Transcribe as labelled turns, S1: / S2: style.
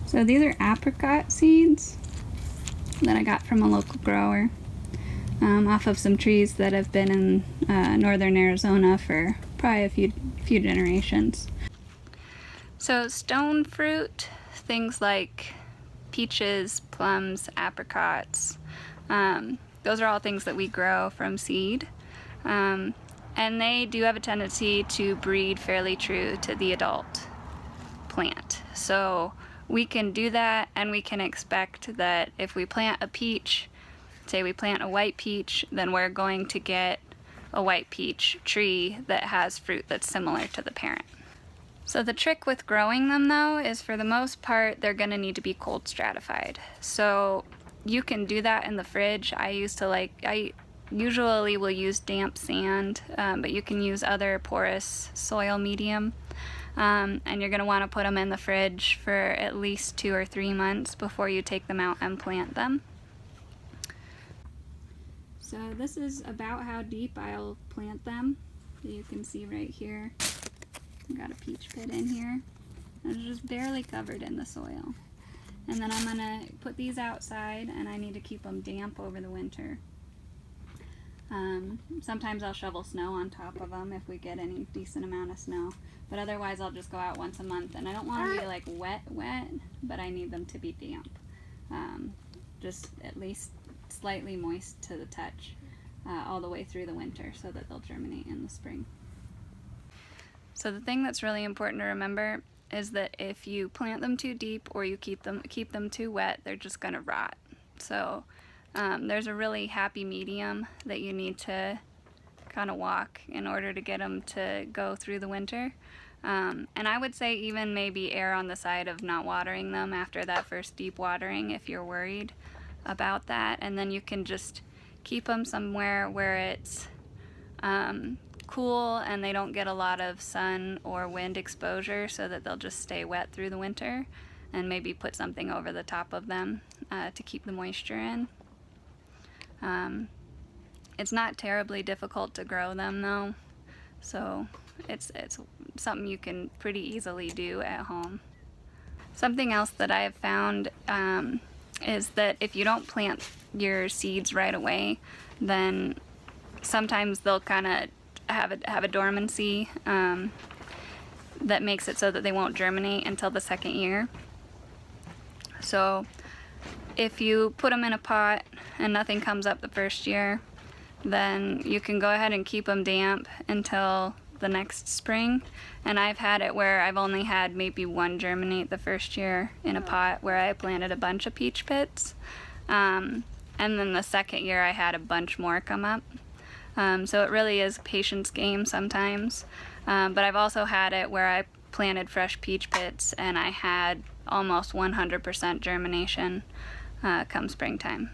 S1: So these are apricot seeds that I got from a local grower off of some trees that have been in northern Arizona for probably a few generations. So stone fruit, things like peaches, plums, apricots, those are all things that we grow from seed. And they do have a tendency to breed fairly true to the adult plant. So we can do that, and we can expect that if we plant a peach, say we plant a white peach, then we're going to get a white peach tree that has fruit that's similar to the parent. So the trick with growing them though is, for the most part, they're going to need to be cold stratified. So you can do that in the fridge. I usually will use damp sand, but you can use other porous soil medium. And you're going to want to put them in the fridge for at least 2 or 3 months before you take them out and plant them. So this is about how deep I'll plant them. You can see right here, I've got a peach pit in here. It's just barely covered in the soil. And then I'm going to put these outside, and I need to keep them damp over the winter. Sometimes I'll shovel snow on top of them if we get any decent amount of snow, but otherwise I'll just go out once a month. And I don't want to be like wet, but I need them to be damp. Just at least slightly moist to the touch all the way through the winter, so that they'll germinate in the spring. So the thing that's really important to remember is that if you plant them too deep or you keep them too wet, they're just going to rot. So there's a really happy medium that you need to kind of walk in order to get them to go through the winter. And I would say even maybe err on the side of not watering them after that first deep watering if you're worried about that. And then you can just keep them somewhere where it's cool and they don't get a lot of sun or wind exposure, so that they'll just stay wet through the winter, and maybe put something over the top of them to keep the moisture in. It's not terribly difficult to grow them though, so it's something you can pretty easily do at home. Something else that I have found is that if you don't plant your seeds right away, then sometimes they'll kind of have a dormancy that makes it so that they won't germinate until the second year. So if you put them in a pot and nothing comes up the first year, then you can go ahead and keep them damp until the next spring. And I've had it where I've only had maybe one germinate the first year in a pot where I planted a bunch of peach pits. And then the second year I had a bunch more come up. So it really is a patience game sometimes. But I've also had it where I planted fresh peach pits and I had almost 100% germination come springtime.